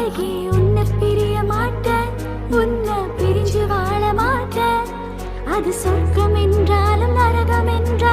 அழகே உன்னை பிரிய மாட்டேன், உன்னை பிரிஞ்சு வாழ மாட்டேன். அது சொர்க்கம் என்றாலும் நரகம் என்றாலும்